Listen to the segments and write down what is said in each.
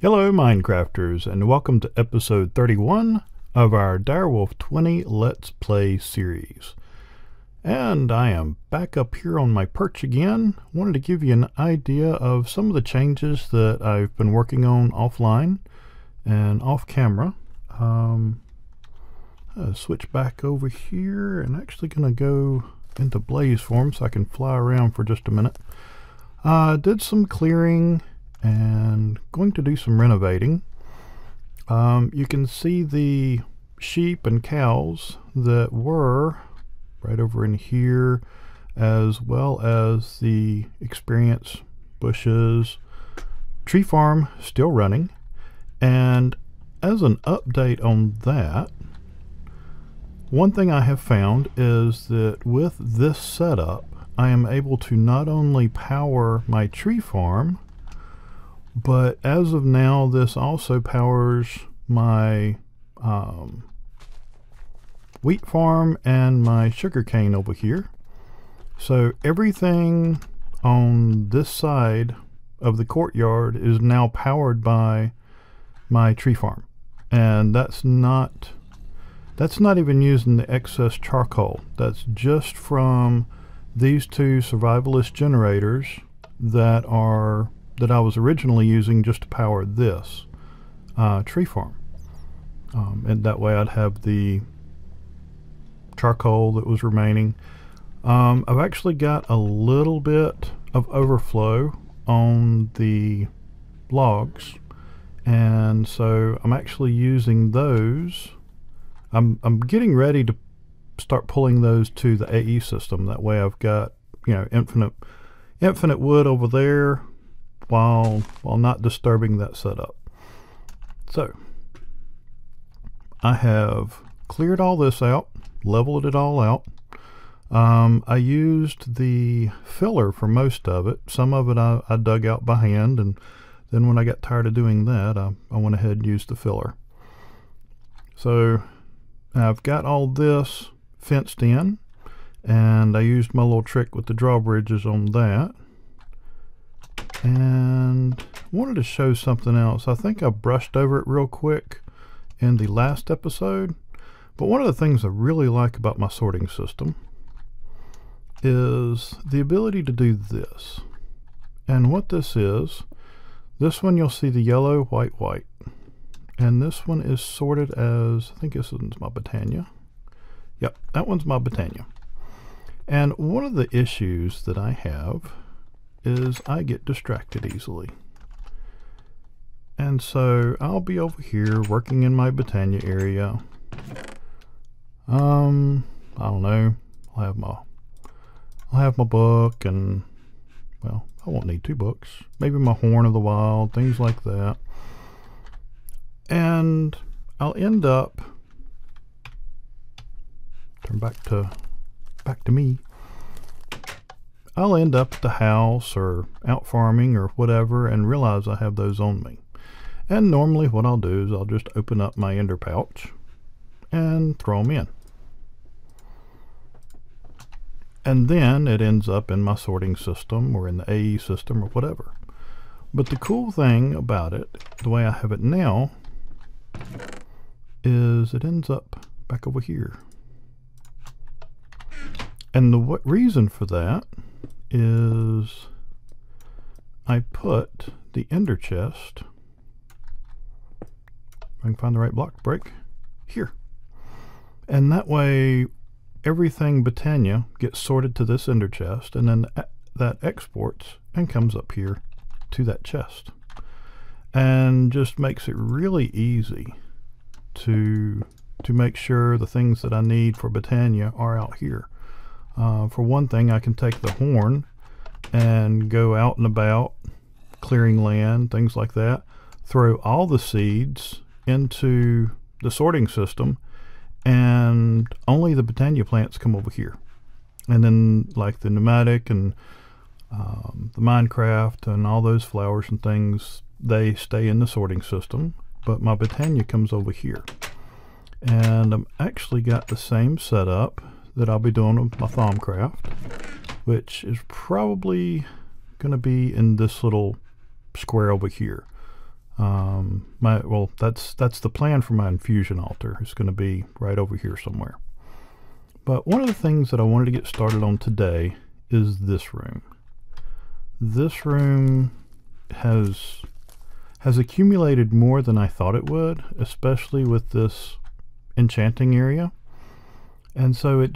Hello Minecrafters, and welcome to episode 31 of our Direwolf 20 Let's Play series. And I am back up here on my perch again. Wanted to give you an idea of some of the changes that I've been working on offline and off camera. I'll switch back over here and actually gonna go into blaze form so I can fly around for just a minute. Did some clearing and going to do some renovating. You can see the sheep and cows that were right over in here, as well as the experience bushes. Tree farm still running, and as an update on that, one thing I have found is that with this setup I am able to not only power my tree farm, but as of now this also powers my wheat farm and my sugarcane over here. So everything on this side of the courtyard is now powered by my tree farm, and that's not even using the excess charcoal. That's just from these two survivalist generators that I was originally using just to power this tree farm. And that way I'd have the charcoal that was remaining. I've actually got a little bit of overflow on the logs, and so I'm actually using those. I'm getting ready to start pulling those to the AE system. That way I've got, you know, infinite wood over there while not disturbing that setup. So I have cleared all this out, leveled it all out. I used the filler for most of it. Some of it I dug out by hand, and then when I got tired of doing that, I went ahead and used the filler. So I've got all this fenced in, and I used my little trick with the drawbridges on that. And wanted to show something else. I think I brushed over it real quick in the last episode, but one of the things I really like about my sorting system is the ability to do this. And what this is, this one you'll see the yellow, white, white, and this one is sorted as, I think this one's my Botania. Yep, that one's my Botania. And one of the issues that I have is I get distracted easily. And so I'll be over here working in my Botania area. I don't know, I'll have my book, and well, I won't need two books. Maybe my Horn of the Wild, things like that. And I'll end up, turn back to me. I'll end up at the house or out farming or whatever and realize I have those on me. And normally what I'll do is I'll just open up my ender pouch and throw them in. And then it ends up in my sorting system or in the AE system or whatever. But the cool thing about it, the way I have it now, is it ends up back over here. And the reason for that is I put the ender chest, if I can find the right block to break, here. And that way everything Botania gets sorted to this ender chest, and then that exports and comes up here to that chest. And just makes it really easy to make sure the things that I need for Botania are out here. For one thing, I can take the horn and go out and about clearing land, things like that, throw all the seeds into the sorting system, and only the Botania plants come over here. And then like the pneumatic and the Minecraft and all those flowers and things, they stay in the sorting system, but my Botania comes over here. And I'm actually got the same setup that I'll be doing with my Thaumcraft, which is probably going to be in this little square over here. Well, that's the plan for my infusion altar. It's going to be right over here somewhere. But one of the things that I wanted to get started on today is this room. This room has accumulated more than I thought it would, especially with this enchanting area. And so it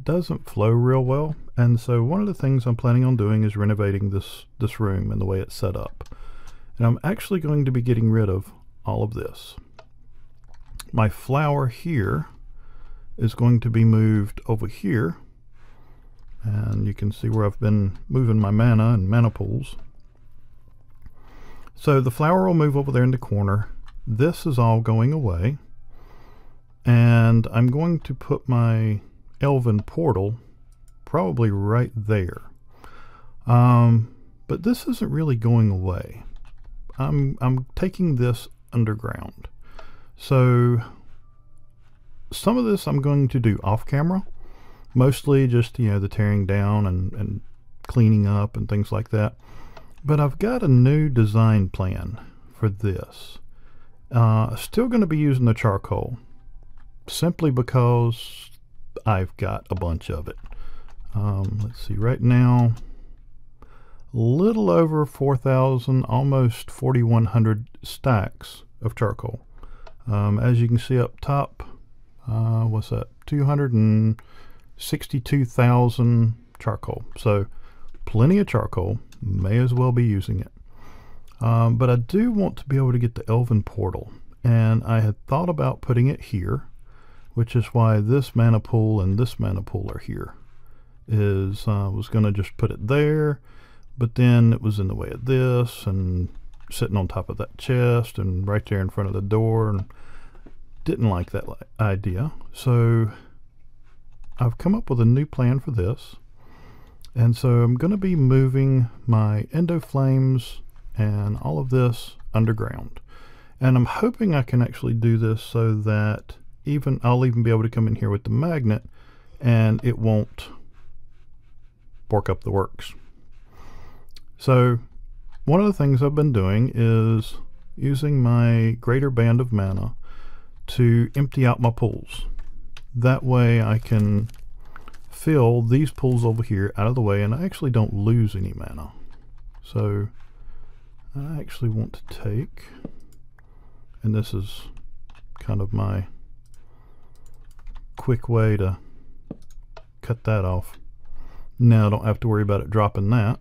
doesn't flow real well. And so one of the things I'm planning on doing is renovating this room and the way it's set up. And I'm actually going to be getting rid of all of this. My flower here is going to be moved over here. And you can see where I've been moving my mana and mana pools. So the flower will move over there in the corner. This is all going away. And I'm going to put my elven portal probably right there. But this isn't really going away. I'm taking this underground. So some of this I'm going to do off camera. Mostly just, you know, the tearing down and cleaning up and things like that. But I've got a new design plan for this. Still going to be using the charcoal, simply because I've got a bunch of it. Let's see, right now, a little over 4,000, almost 4,100 stacks of charcoal. As you can see up top, what's that? 262,000 charcoal. So plenty of charcoal. May as well be using it. But I do want to be able to get the elven portal, and I had thought about putting it here, which is why this mana pool and this mana pool are here. Was going to just put it there, but then it was in the way of this and sitting on top of that chest and right there in front of the door, and didn't like that idea. So I've come up with a new plan for this. And so I'm going to be moving my endo flames and all of this underground. And I'm hoping I can actually do this so that I'll even be able to come in here with the magnet and it won't bork up the works. So one of the things I've been doing is using my greater band of mana to empty out my pools. That way I can fill these pools over here out of the way, and I actually don't lose any mana. So I actually want to take, and this is kind of my quick way to cut that off. Now I don't have to worry about it dropping that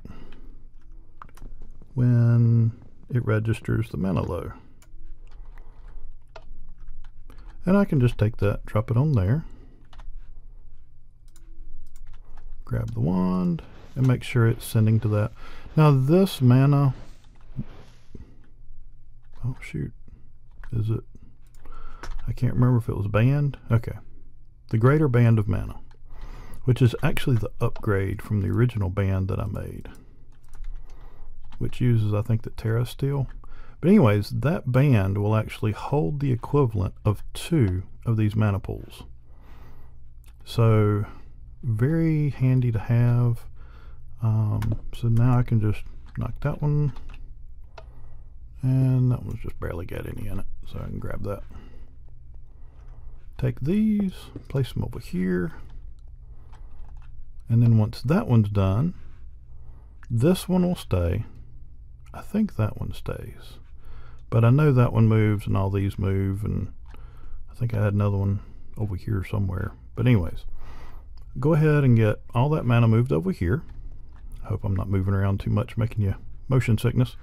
when it registers the mana low. And I can just take that, drop it on there, grab the wand, and make sure it's sending to that. Now this mana, oh shoot, is it, I can't remember if it was band. Okay, the greater band of mana, which is actually the upgrade from the original band that I made, which uses, I think, the Terra Steel. But anyways, that band will actually hold the equivalent of 2 of these mana pools. So very handy to have. So now I can just knock that one, and that one's just barely got any in it, so I can grab that. Take these, place them over here, and then once that one's done, this one will stay. I think that one stays, but I know that one moves and all these move, and I think I had another one over here somewhere. But anyways, go ahead and get all that mana moved over here. I hope I'm not moving around too much, making you motion sickness.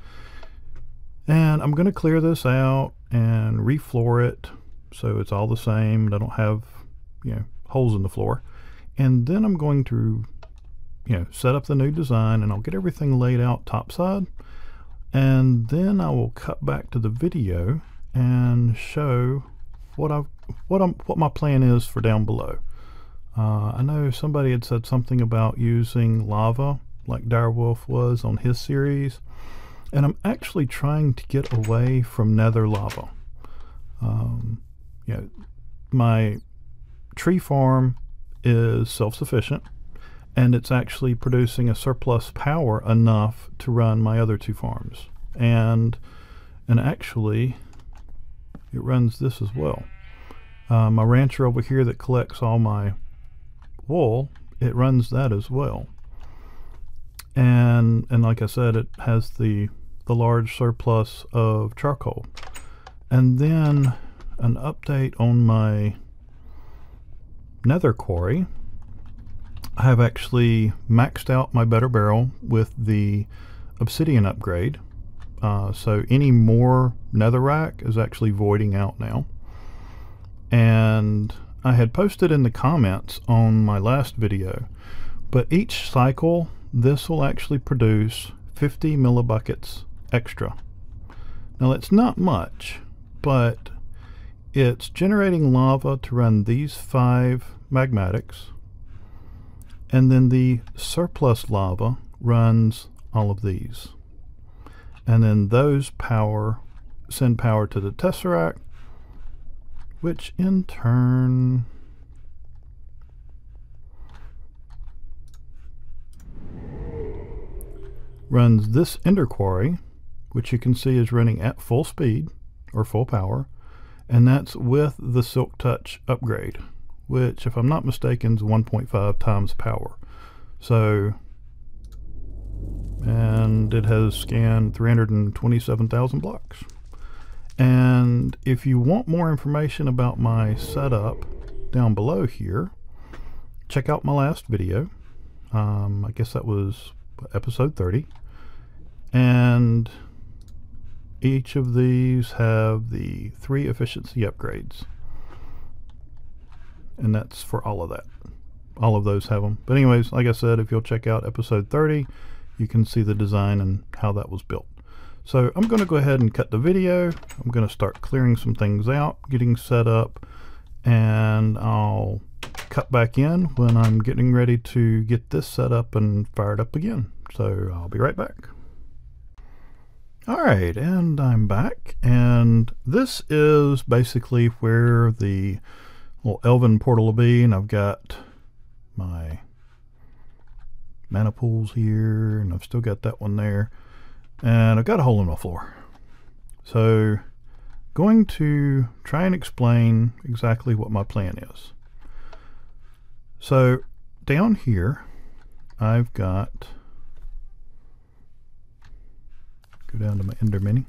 And I'm going to clear this out and refloor it so it's all the same and I don't have, you know, holes in the floor. And then I'm going to, you know, set up the new design, and I'll get everything laid out topside, and then I will cut back to the video and show what my plan is for down below. I know somebody had said something about using lava like Direwolf was on his series, and I'm actually trying to get away from nether lava. You know, my tree farm is self-sufficient, and it's actually producing a surplus power enough to run my other 2 farms. And And actually, it runs this as well. My rancher over here that collects all my wool, it runs that as well. And like I said, it has the large surplus of charcoal. And then an update on my nether quarry. I have actually maxed out my better barrel with the obsidian upgrade. So any more netherrack is actually voiding out now. And I had posted in the comments on my last video, but each cycle this will actually produce 50 millibuckets extra. Now that's not much, but it's generating lava to run these 5 magmatics, and then the surplus lava runs all of these. And then those send power to the tesseract, which in turn runs this ender quarry, which you can see is running at full speed or full power, and that's with the Silk Touch upgrade, which if I'm not mistaken is 1.5 times power. So, and it has scanned 327,000 blocks. And if you want more information about my setup down below here, check out my last video. I guess that was episode 30. And each of these have the 3 efficiency upgrades. And that's for all of that. All of those have them. But anyways, like I said, if you'll check out episode 30, you can see the design and how that was built. So I'm going to go ahead and cut the video. I'm going to start clearing some things out, getting set up, and I'll cut back in when I'm getting ready to get this set up and fired up again. So I'll be right back. Alright, and I'm back, and this is basically where the little elven portal will be, and I've got my mana pools here, and I've still got that one there, and I've got a hole in my floor. So going to try and explain exactly what my plan is. So down here I've got, go down to my ender mini,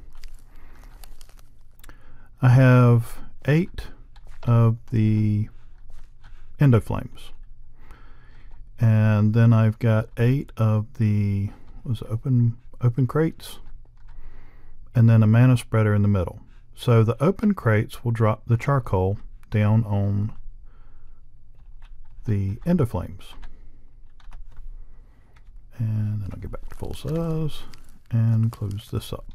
I have 8 of the endo flames, and then I've got 8 of the open crates, and then a mana spreader in the middle. So the open crates will drop the charcoal down on the endo flames, and then I'll get back to full size and close this up.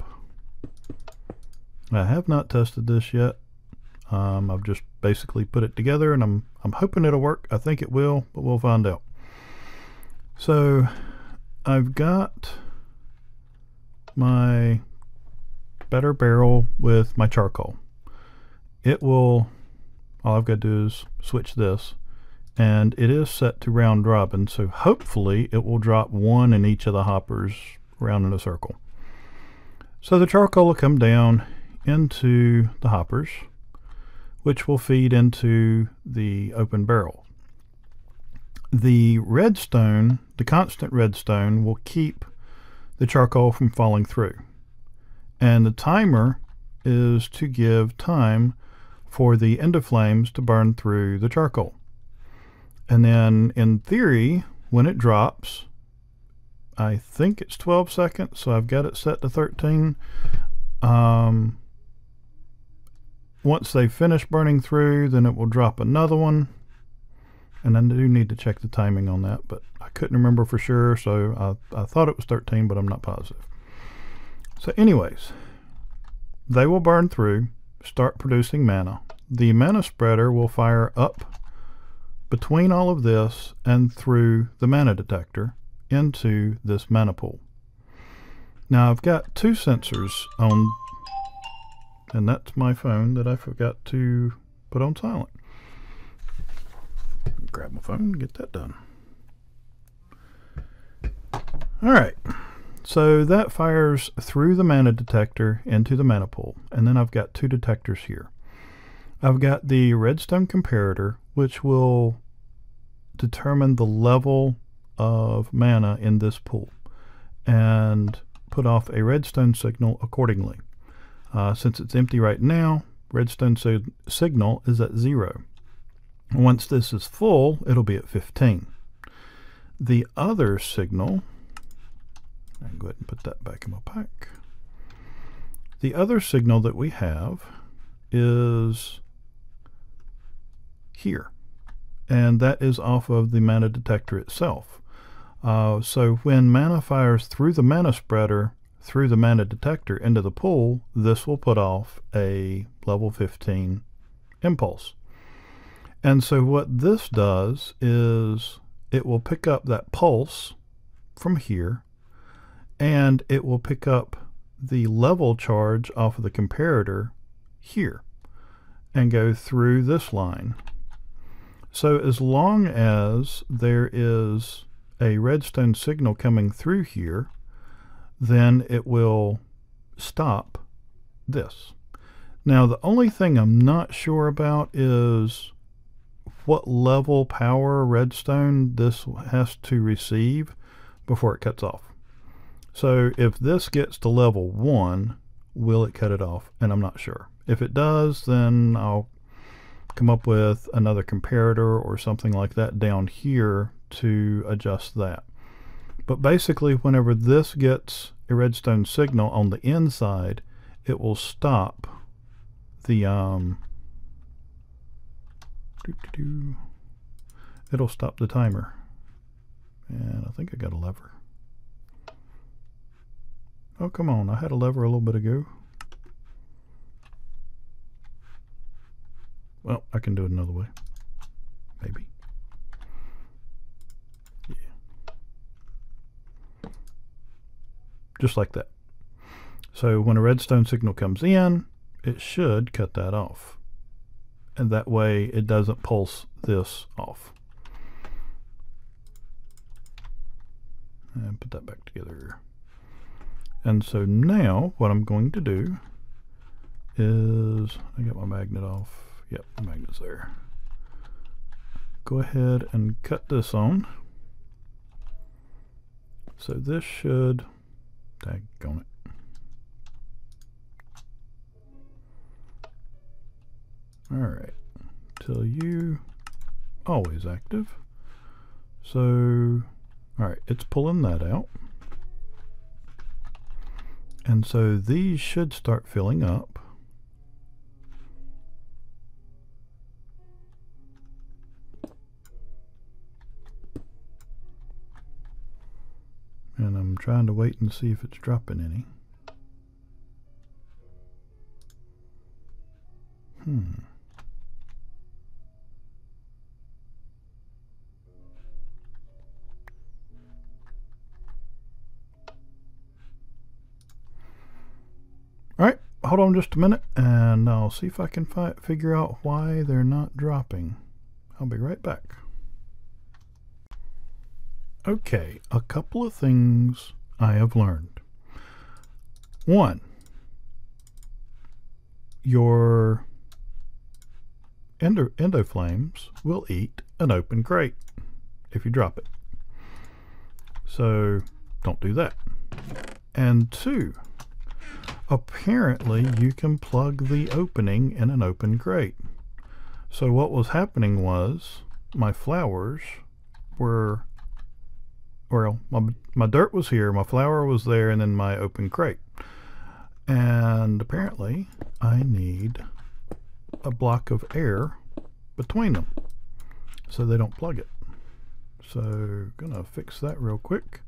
I have not tested this yet. I've just basically put it together, and I'm hoping it'll work. I think it will, but we'll find out. So I've got my better barrel with my charcoal. It will, all I've got to do is switch this, and it is set to round robin, so hopefully it will drop 1 in each of the hoppers around in a circle. So the charcoal will come down into the hoppers, which will feed into the open barrel. The redstone, the constant redstone, will keep the charcoal from falling through, and the timer is to give time for the ender flames to burn through the charcoal. And then in theory, when it drops, I think it's 12 seconds, so I've got it set to 13. Once they finish burning through, then it will drop another one, and I do need to check the timing on that, but I couldn't remember for sure, so I thought it was 13, but I'm not positive. So anyways, they will burn through, start producing mana. The mana spreader will fire up between all of this and through the mana detector into this mana pool. Now I've got 2 sensors on, and that's my phone that I forgot to put on silent. Grab my phone and get that done. Alright, So that fires through the mana detector into the mana pool. And then I've got two detectors here. I've got the redstone comparator, which will determine the level of mana in this pool and put off a redstone signal accordingly. Since it's empty right now, redstone signal is at 0. Once this is full, it'll be at 15. The other signal, I'll go ahead and put that back in my pack. The other signal that we have is here, and that is off of the mana detector itself. So when mana fires through the mana spreader, through the mana detector into the pool, this will put off a level 15 impulse. And so what this does is it will pick up that pulse from here, and it will pick up the level charge off of the comparator here and go through this line. So as long as there is a redstone signal coming through here, then it will stop this. Now the only thing I'm not sure about is what level power redstone this has to receive before it cuts off. So if this gets to level 1, will it cut it off? And I'm not sure. If it does, then I'll come up with another comparator or something like that down here to adjust that. But basically, whenever this gets a redstone signal on the inside, it will stop the it'll stop the timer. And I think I got a lever. Oh, come on, I had a lever a little bit ago. Well, I can do it another way. Maybe. Yeah. Just like that. So when a redstone signal comes in, it should cut that off. And that way it doesn't pulse this off. And put that back together. And so now what I'm going to do is, I got my magnet off. Yep, the magnet's there. Go ahead and cut this on. So this should, daggone it. Alright, tell you, always active. So, alright, it's pulling that out. And so these should start filling up. And I'm trying to wait and see if it's dropping any. Alright, hold on just a minute and I'll see if I can figure out why they're not dropping. I'll be right back. Okay, a couple of things I have learned. One, your endo flames will eat an open crate if you drop it. So don't do that. And two, apparently you can plug the opening in an open crate. So what was happening was my flowers were, well, my dirt was here, my flower was there, and then my open crate. And apparently I need a block of air between them so they don't plug it. So gonna fix that real quick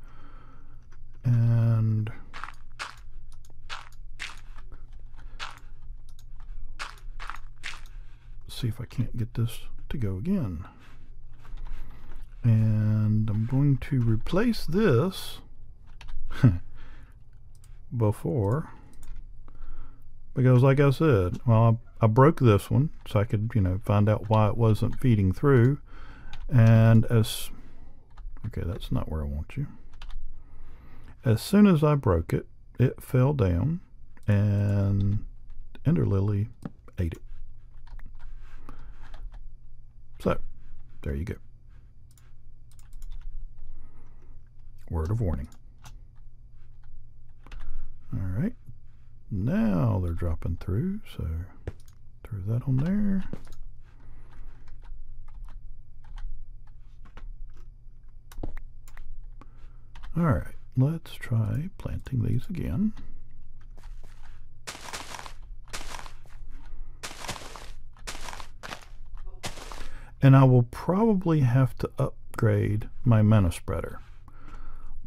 and see if I can't get this to go again. And I'm going to replace this before, because like I said, well, I broke this one so I could, find out why it wasn't feeding through. And okay, that's not where I want you. As soon as I broke it, it fell down and Ender Lily ate it. So, there you go. Word of warning. Alright, now they're dropping through, so throw that on there. Alright, let's try planting these again. And I will probably have to upgrade my mana spreader.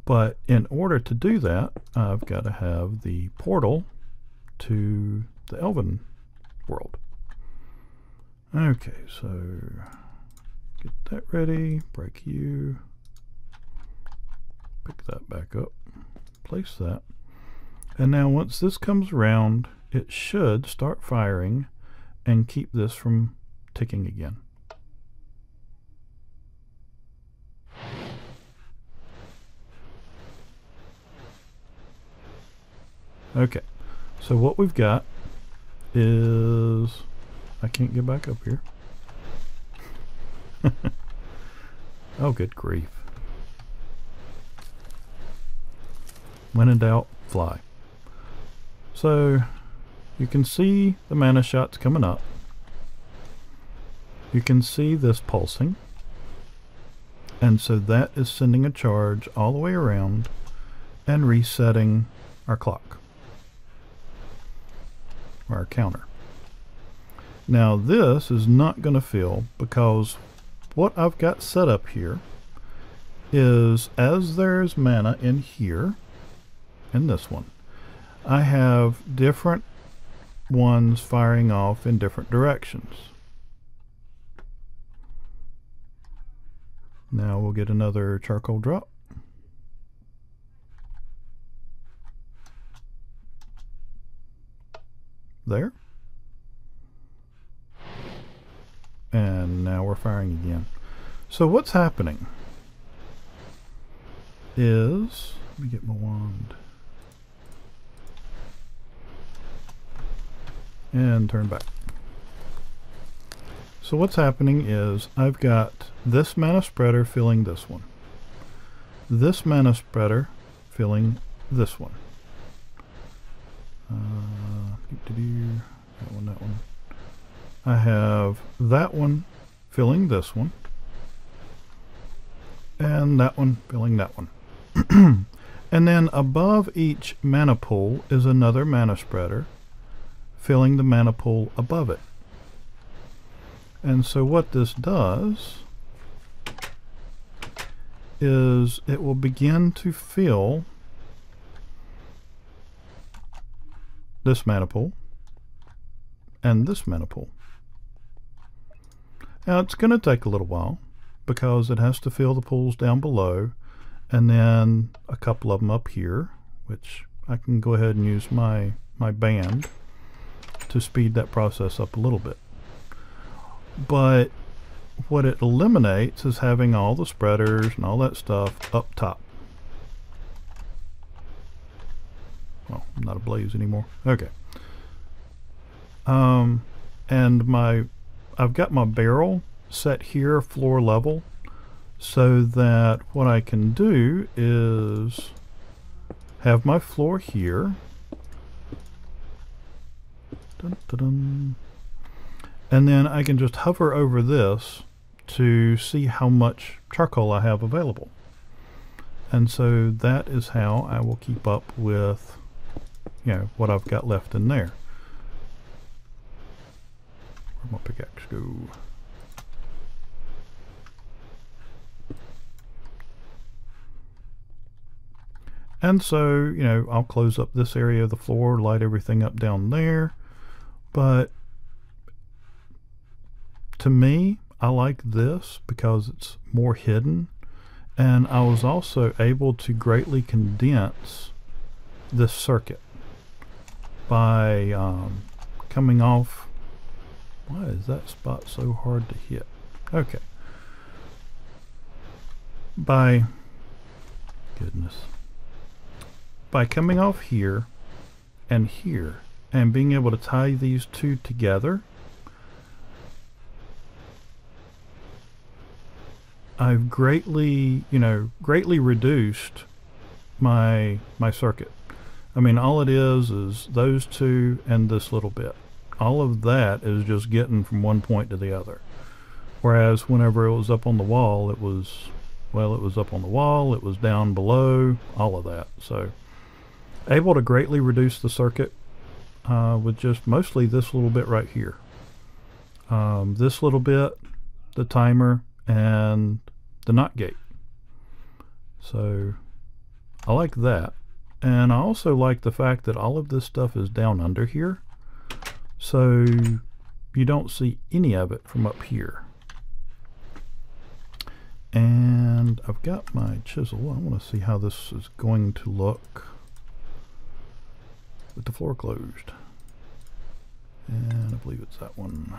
But in order to do that, I've got to have the portal to the Elven world. Okay, so get that ready, break you, pick that back up, place that. And now once this comes around, it should start firing and keep this from ticking again. Okay, so what we've got is, I can't get back up here. Oh, good grief. When in doubt, fly. So you can see the mana shots coming up. You can see this pulsing. And so that is sending a charge all the way around and resetting our clock. Our counter. Now this is not going to fill because what I've got set up here is, as there's mana in here, in this one, I have different ones firing off in different directions. Now we'll get another charcoal drop. There. And now we're firing again. So what's happening is, let me get my wand and turn back. So what's happening is I've got this mana spreader filling this one, this mana spreader filling this one. That one. I have that one filling this one, and that one filling that one. And then above each mana pool is another mana spreader filling the mana pool above it. And so what this does is it will begin to fill this mana pool and this mana pool. Now it's going to take a little while because it has to fill the pools down below and then a couple of them up here, which I can go ahead and use my band to speed that process up a little bit. But what it eliminates is having all the spreaders and all that stuff up top. Well, I'm not ablaze anymore. Okay. And I've got my barrel set here floor level so that what I can do is have my floor here. Dun, dun, dun. And then I can just hover over this to see how much charcoal I have available. And so that is how I will keep up with, you know, what I've got left in there. Where'd my pickaxe go? And so, you know, I'll close up this area of the floor, light everything up down there. But to me, I like this because it's more hidden. And I was also able to greatly condense this circuit by coming off. Why is that spot so hard to hit? Okay. by coming off here and here and being able to tie these two together, I've greatly reduced my circuit. I mean, all it is those two and this little bit. All of that is just getting from one point to the other. Whereas whenever it was up on the wall, it was up on the wall, it was down below, all of that. So able to greatly reduce the circuit with just mostly this little bit right here. This little bit, the timer, and the NOT gate. So I like that. And I also like the fact that all of this stuff is down under here, so you don't see any of it from up here. And I've got my chisel. I want to see how this is going to look with the floor closed. And I believe it's that one.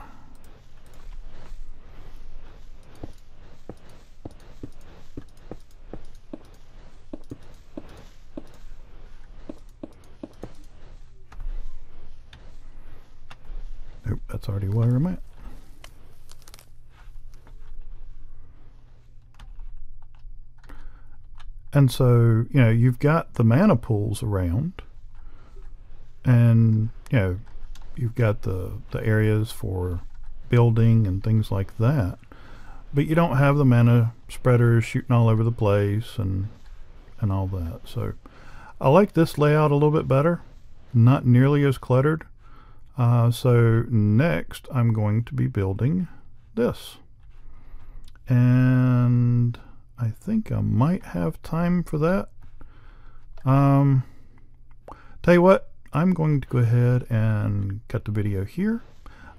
Nope, that's already where I'm at. And so, you've got the mana pools around, and, you've got the areas for building and things like that, but you don't have the mana spreaders shooting all over the place and all that. So I like this layout a little bit better, not nearly as cluttered. So next I'm going to be building this, and I think I might have time for that. Tell you what, I'm going to go ahead and cut the video here.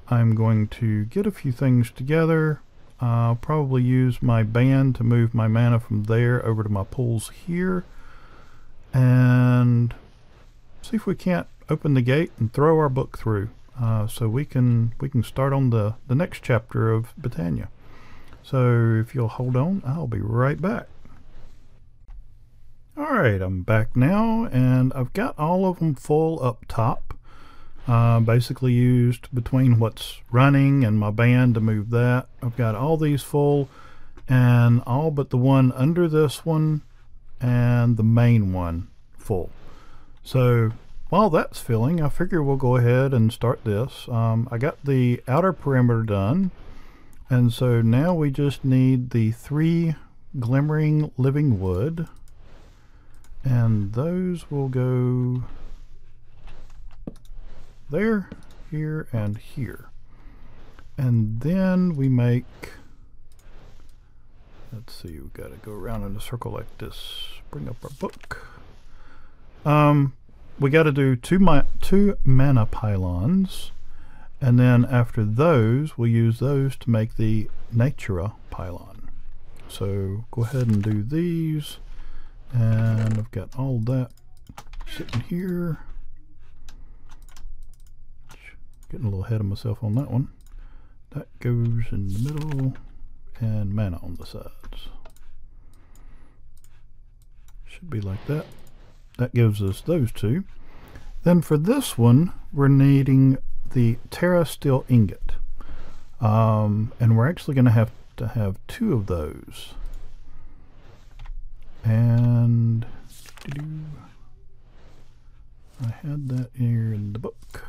I'm going to get a few things together. I'll probably use my band to move my mana from there over to my pools here, and see if we can't open the gate and throw our book through, so we can start on the next chapter of Botania. So if you'll hold on, I'll be right back. Alright, I'm back now, and I've got all of them full up top. Basically used between what's running and my band to move that. I've got all these full, and all but the one under this one and the main one full. So while that's filling, I figure we'll go ahead and start this. I got the outer perimeter done, and so now we just need the 3 glimmering living wood, and those will go there, here, and here. And then we make, let's see, we've got to go around in a circle like this. Bring up our book. We got to do two mana pylons, and then after those we'll use those to make the Natura pylon. So go ahead and do these, and I've got all that sitting here. Getting a little ahead of myself on that one. That goes in the middle, and mana on the sides. Should be like that. That gives us those two. Then for this one, we're needing the Terra Steel Ingot. And we're actually going to have 2 of those. And I had that here in the book.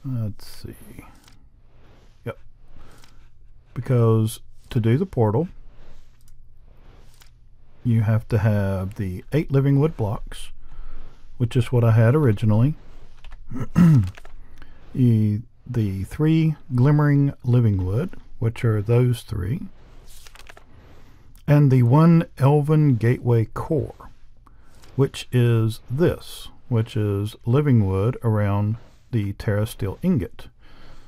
Let's see. Yep. Because to do the portal, you have to have the 8 living wood blocks, which is what I had originally. The 3 glimmering living wood, which are those 3. And the 1 elven gateway core, which is this, which is living wood around the Terra Steel Ingot.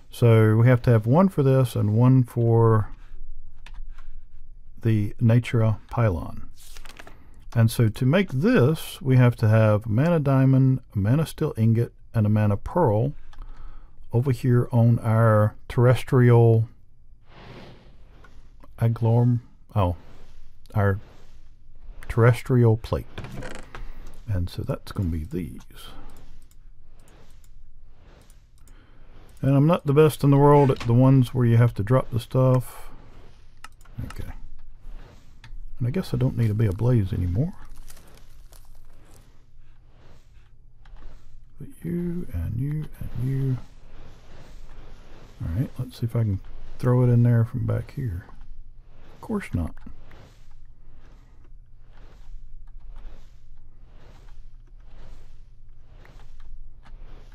So we have to have 1 for this and 1 for the Natura pylon. And so to make this, we have to have a mana diamond, a mana steel ingot, and a mana pearl over here on our terrestrial our terrestrial plate. And so that's going to be these. And I'm not the best in the world at the ones where you have to drop the stuff. Okay. And I guess I don't need to be ablaze anymore. But you and you and you. Alright, let's see if I can throw it in there from back here. Of course not.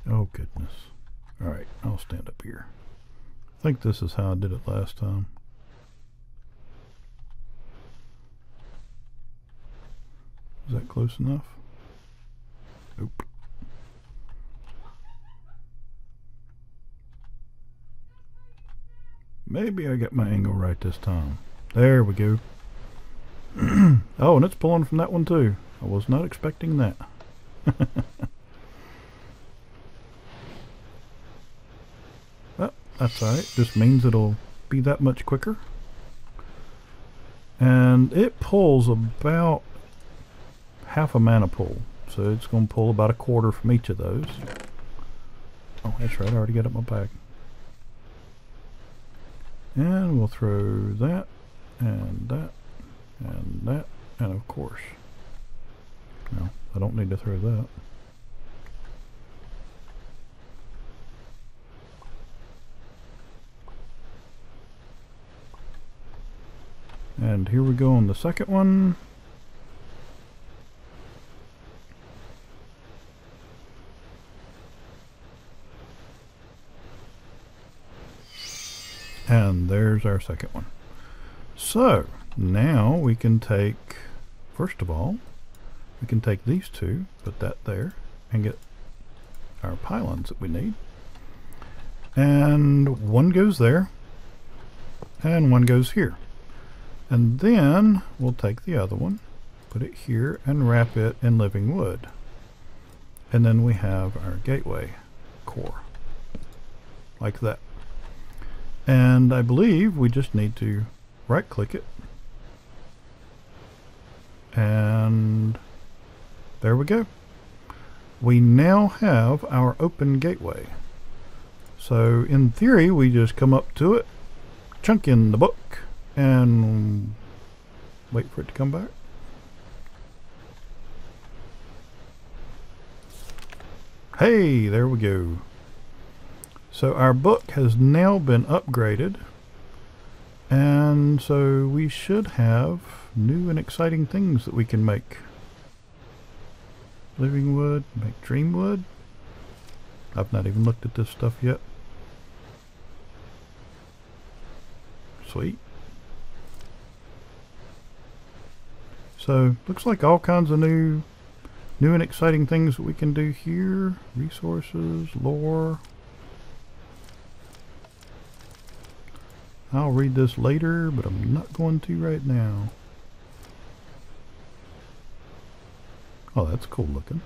Oh goodness. Alright, I'll stand up here. I think this is how I did it last time. Is that close enough? Nope. Maybe I got my angle right this time. There we go. Oh, and it's pulling from that one too. I was not expecting that. Well, that's alright. Just means it'll be that much quicker. And it pulls about half a mana pull. So it's going to pull about a quarter from each of those. Oh, that's right. I already got it in my bag. And we'll throw that, and that, and that, and of course. No, I don't need to throw that. And here we go on the second one. And there's our second one. So now we can take, first of all, we can take these two, put that there, and get our pylons that we need. And one goes there, and one goes here. And then we'll take the other one, put it here, and wrap it in living wood. And then we have our gateway core, like that. And I believe we just need to right click it, and there we go. We now have our open gateway. So in theory we just come up to it, chunk in the book, and wait for it to come back. Hey, there we go. So our book has now been upgraded, and so we should have new and exciting things that we can make. Living wood, make dream wood. I've not even looked at this stuff yet. Sweet. So looks like all kinds of new and exciting things that we can do here. Resources, lore. I'll read this later, but I'm not going to right now. Oh, that's cool looking.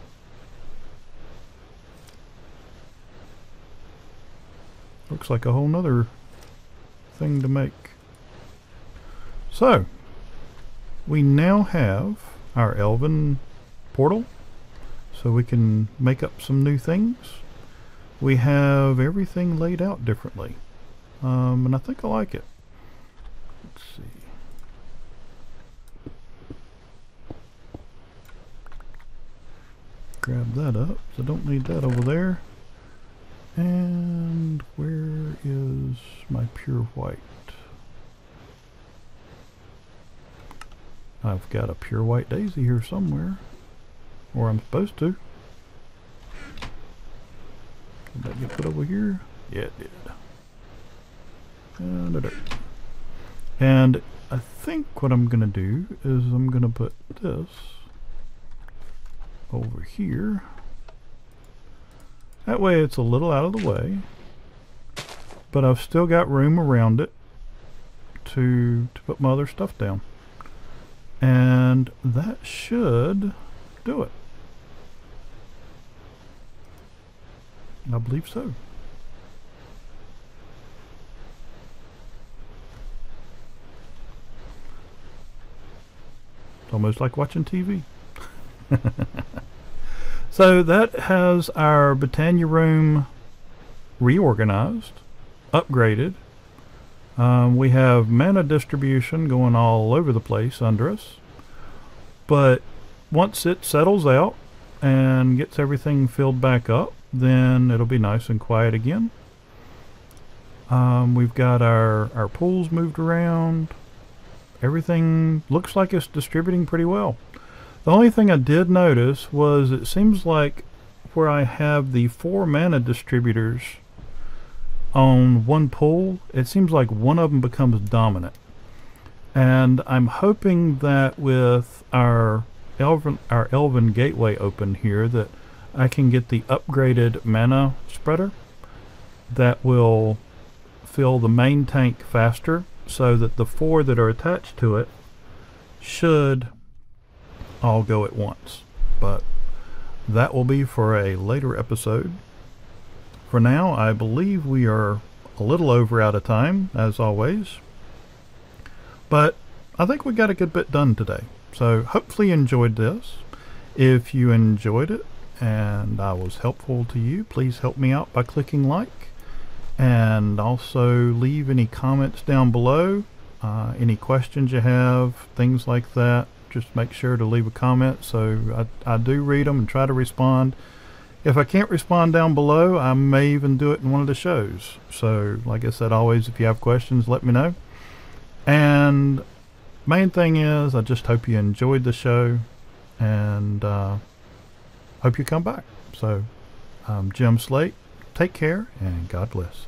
Looks like a whole nother thing to make. So, we now have our elven portal, so we can make up some new things. We have everything laid out differently. And I think I like it. Let's see. Grab that up. So I don't need that over there. And where is my pure white? I've got a pure white daisy here somewhere. Or I'm supposed to. Did that get put over here? Yeah, it did. And I think what I'm going to do is I'm going to put this over here. That way it's a little out of the way, but I've still got room around it to put my other stuff down. And that should do it. I believe so. It's almost like watching TV. So that has our Botania room reorganized, upgraded. We have mana distribution going all over the place under us. But once it settles out and gets everything filled back up, then it'll be nice and quiet again. We've got our pools moved around. Everything looks like it's distributing pretty well. The only thing I did notice was it seems like where I have the 4 mana distributors on one pool, it seems like one of them becomes dominant. And I'm hoping that with our Elven Gateway open here that I can get the upgraded mana spreader that will fill the main tank faster, so that the 4 that are attached to it should all go at once. But that will be for a later episode. For now, I believe we are a little over out of time, as always. But I think we got a good bit done today. So hopefully you enjoyed this. If you enjoyed it and I was helpful to you, please help me out by clicking like. And also leave any comments down below. Any questions you have, things like that. Just make sure to leave a comment. So I do read them and try to respond. If I can't respond down below, I may even do it in one of the shows. So like I said, always, if you have questions, let me know. And main thing is, I just hope you enjoyed the show, and hope you come back. So I'm Jim Slate. Take care, and God bless.